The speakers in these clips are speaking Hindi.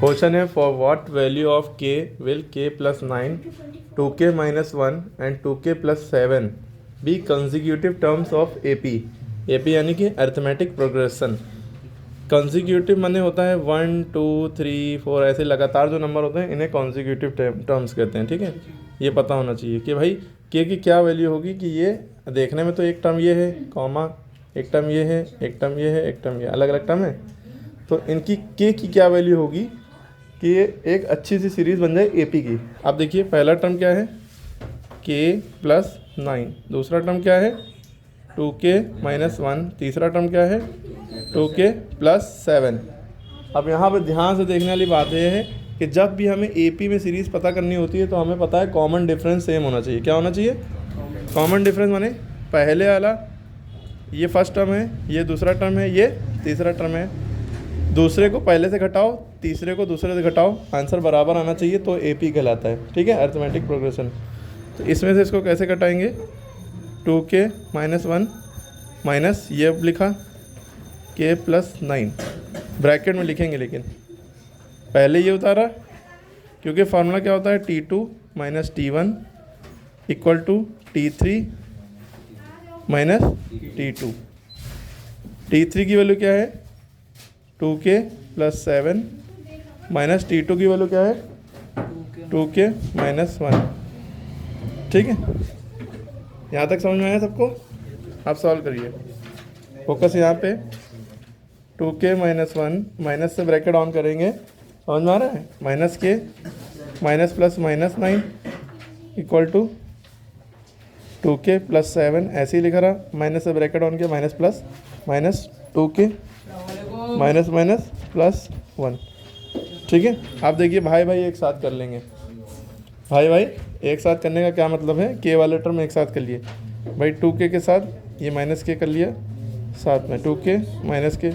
क्वेश्चन है for what value of k will k plus 9 2k minus 1 and 2k plus 7 be consecutive terms of AP. AP यानी कि अरिथमेटिक प्रोग्रेशन। कंजिक्यूटिव माने होता है 1 2 3 4 ऐसे लगातार जो नंबर होते हैं इन्हें कंजिक्यूटिव टर्म्स कहते हैं। ठीक है, ये पता होना चाहिए कि भाई के की क्या वैल्यू होगी। कि ये देखने में तो एक टर्म ये है कॉमा, एक टर्म ये है, एक टर्म ये है, एक टर्म ये, अलग अलग टर्म है। तो इनकी के की क्या वैल्यू होगी कि ये एक अच्छी सी सीरीज़ बन जाए एपी की। आप देखिए पहला टर्म क्या है के प्लस 9, दूसरा टर्म क्या है 2k माइनस 1, तीसरा टर्म क्या है 2k प्लस 7। अब यहाँ पर ध्यान से देखने वाली बात यह है कि जब भी हमें एपी में सीरीज़ पता करनी होती है तो हमें पता है कॉमन डिफरेंस सेम होना चाहिए। क्या होना चाहिए? कॉमन डिफरेंस माने पहले वाला ये फर्स्ट टर्म है, ये दूसरा टर्म है, ये तीसरा टर्म है। दूसरे को पहले से घटाओ, तीसरे को दूसरे से घटाओ, आंसर बराबर आना चाहिए तो एपी कहलाता है। ठीक है, अरिथमेटिक प्रोग्रेशन। तो इसमें से इसको कैसे घटाएंगे 2k माइनस 1 माइनस ये अब लिखा k प्लस 9 ब्रैकेट में लिखेंगे, लेकिन पहले ये उतारा क्योंकि फार्मूला क्या होता है T2 minus T1 equal to T3 minus T2। T3 की वैल्यू क्या है 2k प्लस 7 माइनस T2 की वैल्यू क्या है 2k माइनस 1। ठीक है, यहाँ तक समझ में आया सबको? आप सॉल्व करिए, फोकस यहाँ पे 2k माइनस 1 माइनस से ब्रैकेट ऑन करेंगे, समझ में आ रहा है? Minus k minus plus minus 9 equal to 2k plus 7 ऐसे ही लिखा रहा, माइनस से ब्रैकेट ऑन किया, minus plus minus 2k minus minus plus 1। ठीक है, आप देखिए भाई भाई एक साथ कर लेंगे। भाई भाई एक साथ करने का क्या मतलब है, के वाले टर्म एक साथ कर लिए भाई, 2k के साथ ये माइनस के कर लिया, साथ में 2k माइनस के,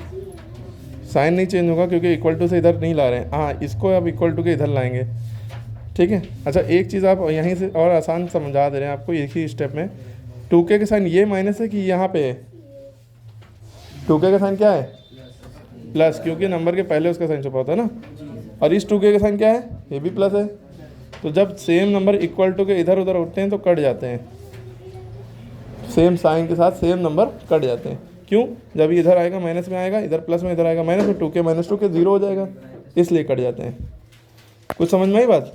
साइन नहीं चेंज होगा क्योंकि इक्वल टू से इधर नहीं ला रहे हैं। हाँ, इसको अब इक्वल टू के इधर लाएंगे। ठीक है, अच्छा एक चीज़ आप यहीं से और आसान समझा दे रहे हैं आपको एक ही स्टेप में। 2k के साइन ये माइनस है कि यहाँ पे है 2k का साइन क्या है प्लस, क्योंकि नंबर के पहले उसका साइन छुपा होता है ना। और इस 2k का साइन क्या है, ये भी प्लस है। तो जब सेम नंबर इक्वल टू के इधर उधर उठते हैं तो कट जाते हैं, सेम साइन के साथ सेम नंबर कट जाते हैं। क्यों? जब इधर आएगा माइनस में आएगा, इधर प्लस में, इधर आएगा माइनस में, 2k माइनस 2k 0 हो जाएगा, इसलिए कट जाते हैं। कुछ समझ में आई बात?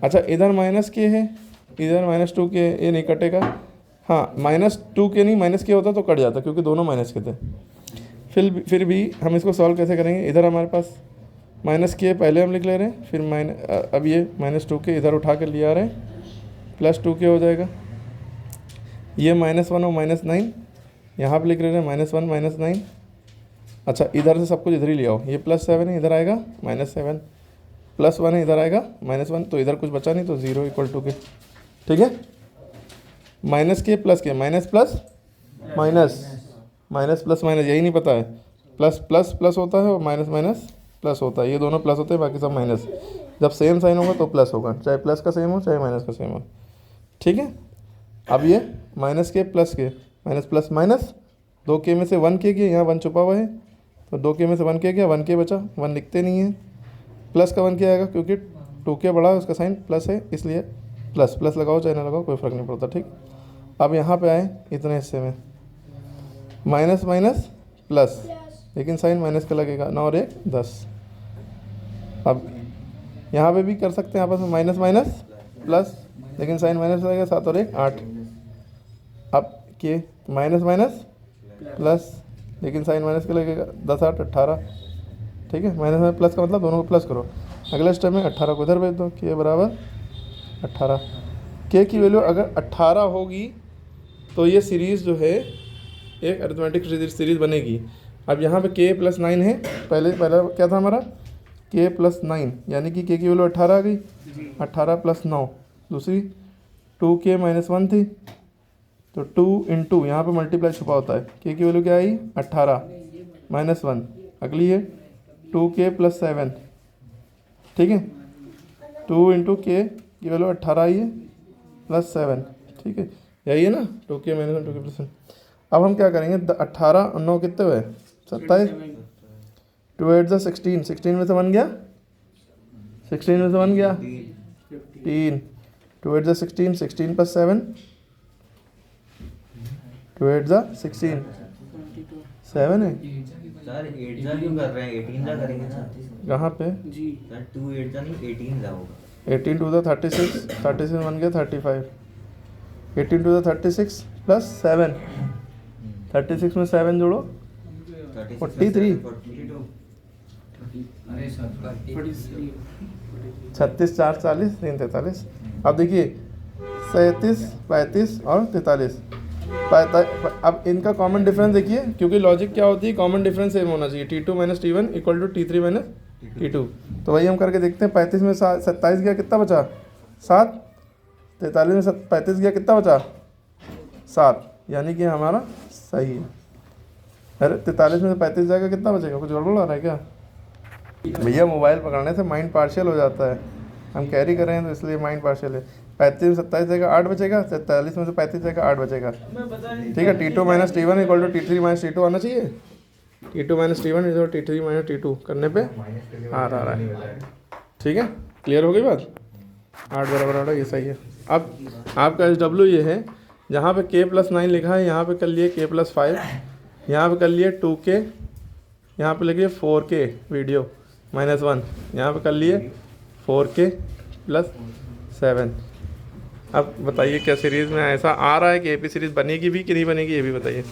अच्छा, इधर माइनस के है, इधर माइनस 2k, ये नहीं कटेगा। हाँ, माइनस 2k नहीं माइनस के होता तो कट जाता क्योंकि दोनों माइनस के थे। फिर भी हम इसको सॉल्व कैसे करेंगे? इधर हमारे पास माइनस के पहले हम लिख ले रहे हैं, फिर अब ये माइनस 2k इधर उठा कर ले आ रहे हैं, प्लस 2k हो जाएगा। ये माइनस 1 और माइनस 9 यहाँ पर लिख रहे हैं, माइनस 1 माइनस 9। अच्छा, इधर से सब कुछ इधर ही ले आओ, ये प्लस 7 है, इधर आएगा माइनस 7, प्लस 1 है, इधर आएगा माइनस 1, तो इधर कुछ बचा नहीं, तो 0 इक्वल टू के। ठीक है, minus k minus plus minus, minus plus minus, यही नहीं पता है, प्लस प्लस प्लस होता है और माइनस माइनस प्लस होता है, ये दोनों प्लस होते हैं, बाकी सब माइनस। जब सेम साइन होगा तो प्लस होगा, चाहे प्लस का सेम हो चाहे माइनस का सेम हो। ठीक है, अब ये minus k minus plus minus, 2k में से 1k गया, यहाँ 1 छुपा हुआ है, तो 2k में से 1k गया, 1k बचा, 1 लिखते नहीं है। प्लस का 1k आएगा क्योंकि 2k बड़ा है, उसका साइन प्लस है, इसलिए प्लस प्लस लगाओ चाहे ना लगाओ कोई फ़र्क नहीं पड़ता। ठीक, अब यहाँ पे आए इतने हिस्से में माइनस माइनस प्लस, लेकिन साइन माइनस का लगेगा, 9 और 1 10। अब यहाँ पे भी कर सकते हैं आपस में माइनस माइनस प्लस, लेकिन साइन माइनस लगेगा, 7 और 1 8। अब के माइनस माइनस प्लस, लेकिन साइन माइनस का लगेगा, 10 8 18। ठीक है, माइनस में प्लस का मतलब दोनों को प्लस करो। अगले स्टेप में 18 को इधर भेज दो, के बराबर 18। के की वैल्यू अगर 18 होगी तो ये सीरीज़ जो है एक अरिथमेटिक सीरीज़ बनेगी। अब यहाँ पे k प्लस 9 है, पहला क्या था हमारा k प्लस 9, यानी कि k की वैल्यू 18 आ गई, 18 प्लस 9, दूसरी 2k माइनस 1 थी, तो 2 इंटू यहाँ पर मल्टीप्लाई छुपा होता है, k की वैल्यू क्या आई 18 माइनस 1, अगली है 2k प्लस 7। ठीक है, 2 इंटू के की वैल्यू 18 आई है प्लस 7। ठीक है, यही है ना 2k माइनस 1 2k प्लस 7। अब हम क्या करेंगे, 18 और 9 कितने हुए 27, 2 8 ज़ा 16, 16 में से बन गया, 16 में से बन गया 3, 2 8 ज़ा 16, 16 + 7, 2 8 ज़ा 16, 7 है सर 8 जा क्यों कर रहे हैं, 18 जा करेंगे सर। कहाँ पे जी सर 2 8 जा नहीं 18 जा होगा। 18 2 ज़ा 36, 36 बन गया 35, 18 2 ज़ा 36 + 7, 36 में 7 जोड़ो 43, 42 अरे सर 43 36 4 40 3 43। अब देखिए 37 35 और 43। अब इनका कॉमन डिफरेंस देखिए, क्योंकि लॉजिक क्या होती है, कॉमन डिफरेंस सेम होना चाहिए। T2 - T1 = T3 - T2। तो वही हम करके देखते हैं। 35 में 27 गया, कितना बचा 7, 43 में 35 गया, कितना बचा 7, यानी कि हमारा सही है। अरे 43 में से 35 जाएगा, कितना बचेगा, कुछ गड़बड़ हो रहा है क्या भैया? मोबाइल पकड़ने से माइंड पार्शियल हो जाता है, हम कैरी कर रहे हैं तो इसलिए माइंड पार्शियल है। 35 में 27 जाएगा 8 बचेगा, 43 में से 35 जाएगा 8 बचेगा, ठीक है। T2 - T1 = T3 - T2 आना चाहिए। T2 - T1 = T3 - T2 करने पे आ रहा है, ठीक है। क्लियर हो गई बात? 8 = 8 ये सही है। अब आपका SW ये है, जहाँ पे K + 9 लिखा है यहाँ पे कर लिए K + 5, यहाँ पे कर लिए 2K, यहाँ पे लिखिए 4K वीडियो -1, यहाँ पे कर लिए 4K + 7। अब बताइए क्या सीरीज़ में ऐसा आ रहा है कि AP सीरीज़ बनेगी भी कि नहीं बनेगी, ये भी बताइए।